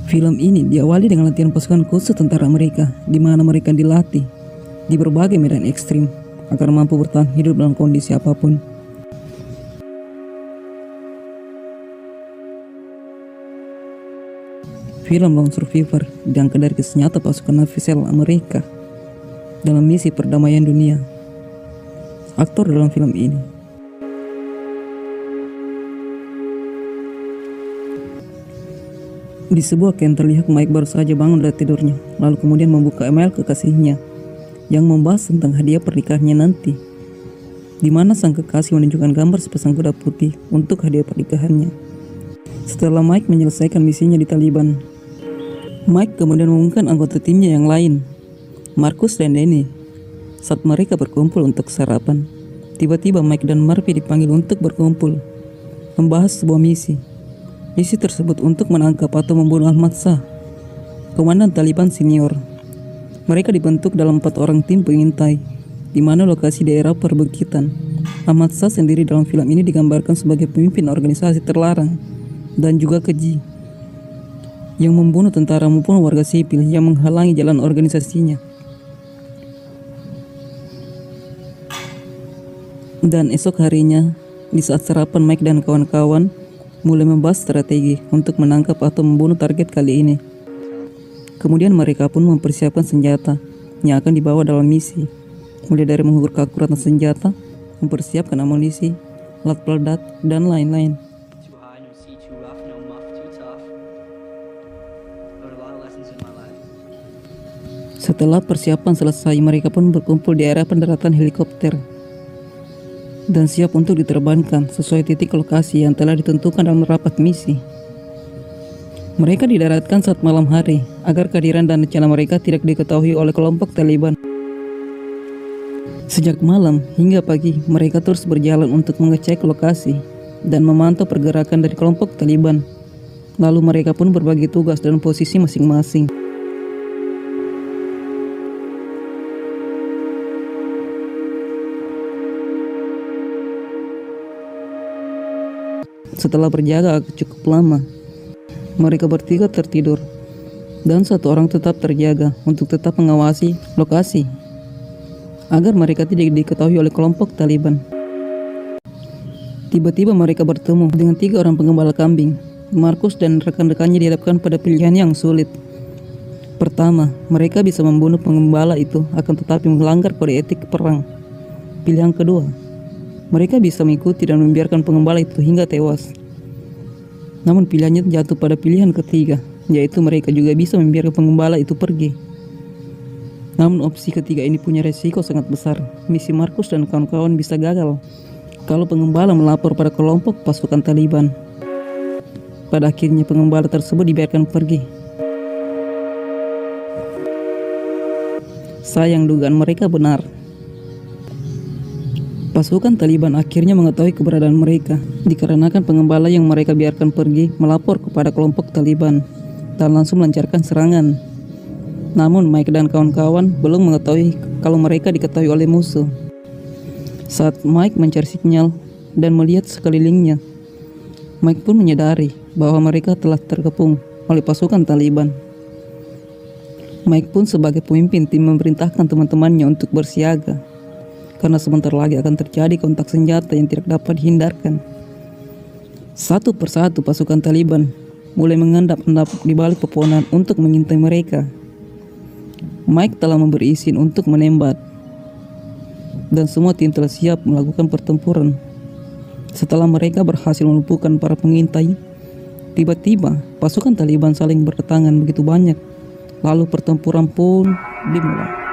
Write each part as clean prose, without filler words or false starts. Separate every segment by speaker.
Speaker 1: Film ini diawali dengan latihan pasukan khusus tentara Amerika, di mana mereka dilatih di berbagai medan ekstrim agar mampu bertahan hidup dalam kondisi apapun. Film Lone Survivor diangkat dari kisah nyata pasukan Navisel Amerika dalam misi perdamaian dunia. Aktor dalam film ini di sebuah camp terlihat Mike baru saja bangun dari tidurnya, lalu kemudian membuka email kekasihnya yang membahas tentang hadiah pernikahannya nanti, di mana sang kekasih menunjukkan gambar sepasang kuda putih untuk hadiah pernikahannya. Setelah Mike menyelesaikan misinya di Taliban, Mike kemudian mengumumkan anggota timnya yang lain, Marcus dan Danny. Saat mereka berkumpul untuk sarapan, tiba-tiba Mike dan Murphy dipanggil untuk berkumpul, membahas sebuah misi. Misi tersebut untuk menangkap atau membunuh Ahmad Shah, komandan Taliban senior. Mereka dibentuk dalam 4 orang tim pengintai, di mana lokasi daerah perbukitan. Ahmad Shah sendiri dalam film ini digambarkan sebagai pemimpin organisasi terlarang dan juga keji, yang membunuh tentara maupun warga sipil yang menghalangi jalan organisasinya. Dan esok harinya, di saat sarapan, Mike dan kawan-kawan mulai membahas strategi untuk menangkap atau membunuh target kali ini. Kemudian mereka pun mempersiapkan senjata yang akan dibawa dalam misi, mulai dari mengukur keakuratan senjata, mempersiapkan amunisi, alat peledak, dan lain-lain. Setelah persiapan selesai, mereka pun berkumpul di area pendaratan helikopter dan siap untuk diterbangkan sesuai titik lokasi yang telah ditentukan dalam rapat misi. Mereka didaratkan saat malam hari agar kehadiran dan rencana mereka tidak diketahui oleh kelompok Taliban. Sejak malam hingga pagi, mereka terus berjalan untuk mengecek lokasi dan memantau pergerakan dari kelompok Taliban. Lalu mereka pun berbagi tugas dan posisi masing-masing. Setelah berjaga cukup lama, mereka bertiga tertidur dan 1 orang tetap terjaga untuk tetap mengawasi lokasi agar mereka tidak diketahui oleh kelompok Taliban. Tiba-tiba mereka bertemu dengan 3 orang penggembala kambing. Marcus dan rekan-rekannya dihadapkan pada pilihan yang sulit. Pertama, mereka bisa membunuh penggembala itu, akan tetapi melanggar kode etik perang. Pilihan kedua, mereka bisa mengikuti dan membiarkan penggembala itu hingga tewas. Namun pilihannya jatuh pada pilihan ketiga, yaitu mereka juga bisa membiarkan penggembala itu pergi. Namun opsi ketiga ini punya resiko sangat besar. Misi Marcus dan kawan-kawan bisa gagal kalau penggembala melapor pada kelompok pasukan Taliban. Pada akhirnya penggembala tersebut dibiarkan pergi. Sayang, dugaan mereka benar. Pasukan Taliban akhirnya mengetahui keberadaan mereka dikarenakan penggembala yang mereka biarkan pergi melapor kepada kelompok Taliban dan langsung melancarkan serangan. Namun Mike dan kawan-kawan belum mengetahui kalau mereka diketahui oleh musuh. Saat Mike mencari sinyal dan melihat sekelilingnya, Mike pun menyadari bahwa mereka telah terkepung oleh pasukan Taliban. Mike pun sebagai pemimpin tim memerintahkan teman-temannya untuk bersiaga, karena sebentar lagi akan terjadi kontak senjata yang tidak dapat dihindarkan. Satu persatu pasukan Taliban mulai mengendap-endap di balik pepohonan untuk mengintai mereka. Mike telah memberi izin untuk menembak, dan semua tim telah siap melakukan pertempuran. Setelah mereka berhasil melumpuhkan para pengintai, tiba-tiba pasukan Taliban saling berdatangan begitu banyak, lalu pertempuran pun dimulai.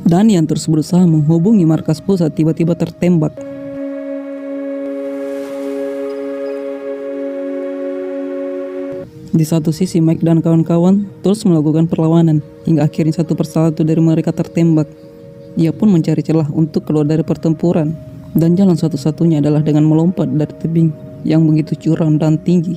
Speaker 1: Dan yang terus berusaha menghubungi markas pusat tiba-tiba tertembak. Di satu sisi, Mike dan kawan-kawan terus melakukan perlawanan hingga akhirnya satu persatu dari mereka tertembak. Ia pun mencari celah untuk keluar dari pertempuran, dan jalan satu-satunya adalah dengan melompat dari tebing yang begitu curam dan tinggi.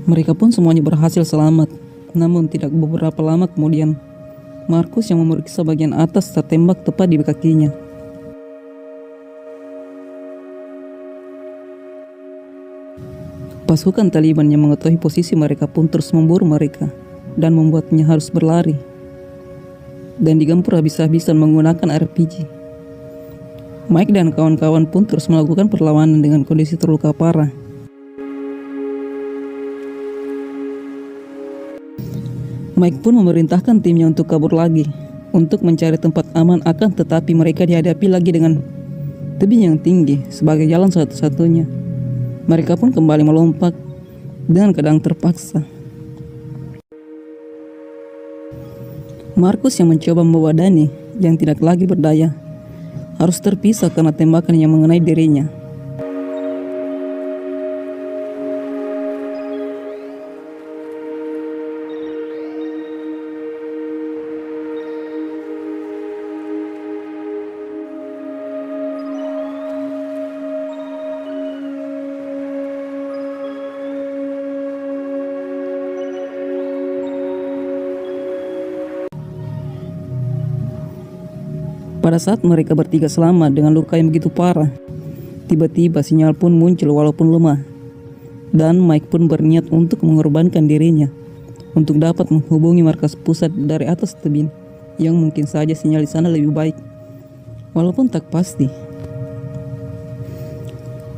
Speaker 1: Mereka pun semuanya berhasil selamat. Namun tidak beberapa lama kemudian, Markus yang memeriksa bagian atas tertembak tepat di kakinya. Pasukan Taliban yang mengetahui posisi mereka pun terus memburu mereka dan membuatnya harus berlari dan digempur habis-habisan menggunakan RPG. Mike dan kawan-kawan pun terus melakukan perlawanan dengan kondisi terluka parah. Mike pun memerintahkan timnya untuk kabur lagi, untuk mencari tempat aman, akan tetapi mereka dihadapi lagi dengan tebing yang tinggi sebagai jalan satu-satunya. Mereka pun kembali melompat dengan keadaan terpaksa. Markus yang mencoba membawa Danny yang tidak lagi berdaya harus terpisah karena tembakan yang mengenai dirinya. Pada saat mereka bertiga selamat dengan luka yang begitu parah, tiba-tiba sinyal pun muncul walaupun lemah. Dan Mike pun berniat untuk mengorbankan dirinya untuk dapat menghubungi markas pusat dari atas tebing, yang mungkin saja sinyal di sana lebih baik, walaupun tak pasti.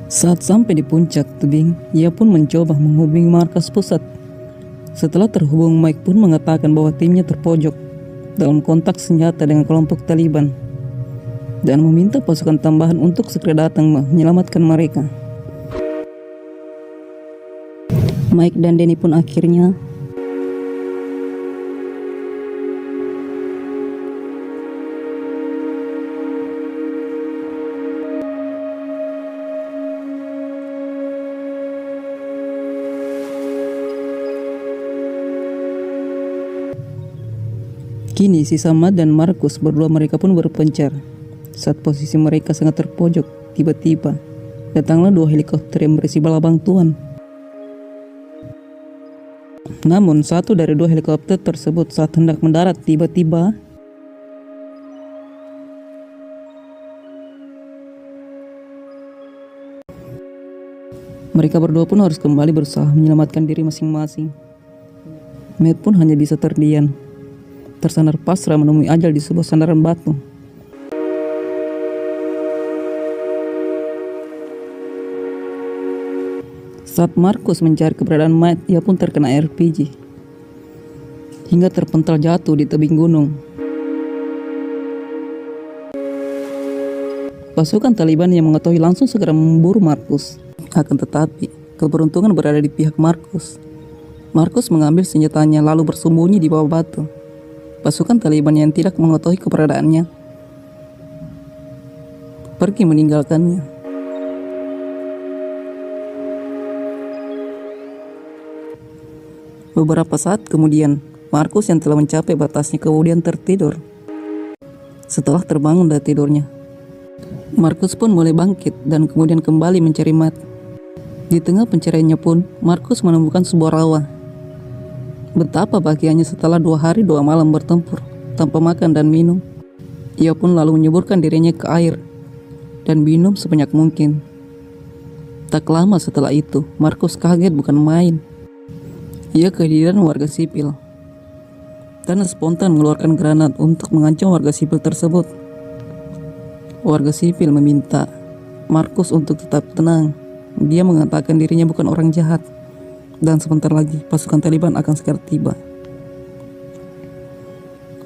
Speaker 1: Saat sampai di puncak tebing, ia pun mencoba menghubungi markas pusat. Setelah terhubung, Mike pun mengatakan bahwa timnya terpojok dalam kontak senjata dengan kelompok Taliban dan meminta pasukan tambahan untuk segera datang menyelamatkan mereka. Mike dan Danny pun akhirnya kini sisa Matt dan Markus berdua mereka pun berpencar. Saat posisi mereka sangat terpojok, tiba-tiba datanglah 2 helikopter yang berisi bala bantuan. Namun satu dari 2 helikopter tersebut saat hendak mendarat, tiba-tiba mereka berdua pun harus kembali berusaha menyelamatkan diri masing-masing. Matt pun hanya bisa terdiam, tersandar pasrah menemui ajal di sebuah sandaran batu. Saat Markus mencari keberadaan Matt, ia pun terkena RPG hingga terpental jatuh di tebing gunung. Pasukan Taliban yang mengetahui langsung segera memburu Markus. Akan tetapi, keberuntungan berada di pihak Markus. Markus mengambil senjatanya lalu bersembunyi di bawah batu. Pasukan Taliban yang tidak mengetahui keberadaannya pergi meninggalkannya. Beberapa saat kemudian, Markus yang telah mencapai batasnya kemudian tertidur. Setelah terbangun dari tidurnya, Markus pun mulai bangkit dan kemudian kembali mencari Matt. Di tengah pencariannya pun, Markus menemukan sebuah rawa. Betapa bahagianya setelah 2 hari 2 malam bertempur tanpa makan dan minum. Ia pun lalu menyuburkan dirinya ke air dan minum sebanyak mungkin. Tak lama setelah itu, Markus kaget bukan main. Ia kehadiran warga sipil dan spontan mengeluarkan granat untuk mengancam warga sipil tersebut. Warga sipil meminta Markus untuk tetap tenang. Dia mengatakan dirinya bukan orang jahat dan sebentar lagi pasukan Taliban akan segera tiba.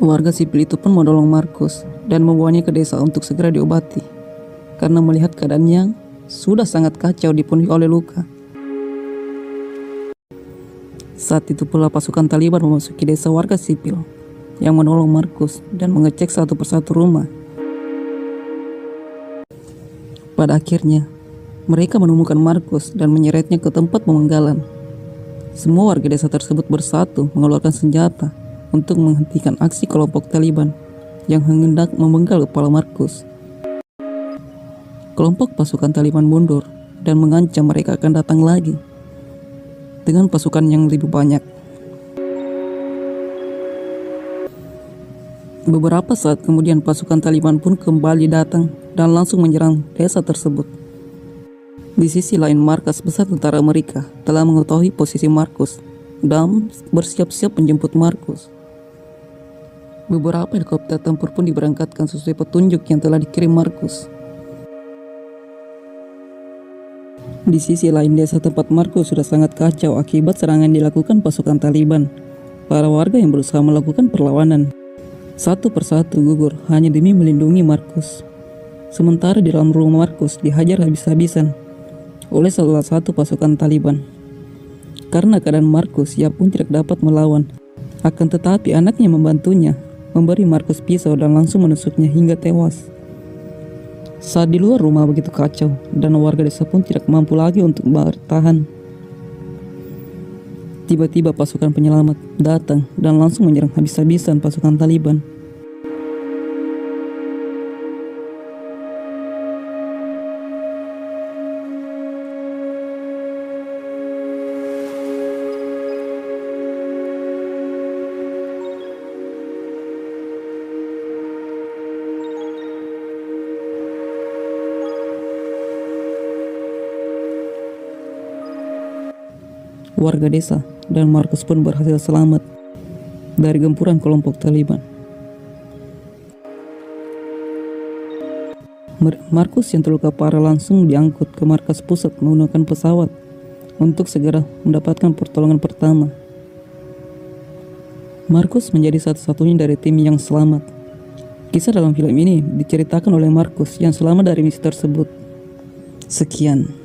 Speaker 1: Warga sipil itu pun menolong Markus dan membawanya ke desa untuk segera diobati karena melihat keadaan yang sudah sangat kacau dipenuhi oleh luka. Saat itu pula pasukan Taliban memasuki desa warga sipil yang menolong Markus dan mengecek satu persatu rumah. Pada akhirnya, mereka menemukan Markus dan menyeretnya ke tempat pemenggalan. Semua warga desa tersebut bersatu mengeluarkan senjata untuk menghentikan aksi kelompok Taliban yang hendak memenggal kepala Markus. Kelompok pasukan Taliban mundur dan mengancam mereka akan datang lagi. dengan pasukan yang lebih banyak. Beberapa saat kemudian pasukan Taliban pun kembali datang dan langsung menyerang desa tersebut. Di sisi lain, markas besar tentara Amerika telah mengetahui posisi Markus dan bersiap-siap menjemput Markus. Beberapa helikopter tempur pun diberangkatkan sesuai petunjuk yang telah dikirim Markus. Di sisi lain, desa tempat Markus sudah sangat kacau akibat serangan dilakukan pasukan Taliban. Para warga yang berusaha melakukan perlawanan satu persatu gugur hanya demi melindungi Markus. Sementara di dalam rumah Markus dihajar habis-habisan oleh salah satu pasukan Taliban. Karena keadaan Markus, ia pun tidak dapat melawan. Akan tetapi anaknya membantunya, memberi Markus pisau dan langsung menusuknya hingga tewas. Saat di luar rumah begitu kacau dan warga desa pun tidak mampu lagi untuk bertahan. Tiba-tiba pasukan penyelamat datang dan langsung menyerang habis-habisan pasukan Taliban. Warga desa dan Markus pun berhasil selamat dari gempuran kelompok Taliban. Markus yang terluka parah langsung diangkut ke markas pusat menggunakan pesawat untuk segera mendapatkan pertolongan pertama. Markus menjadi satu-satunya dari tim yang selamat. Kisah dalam film ini diceritakan oleh Markus yang selamat dari misi tersebut. Sekian.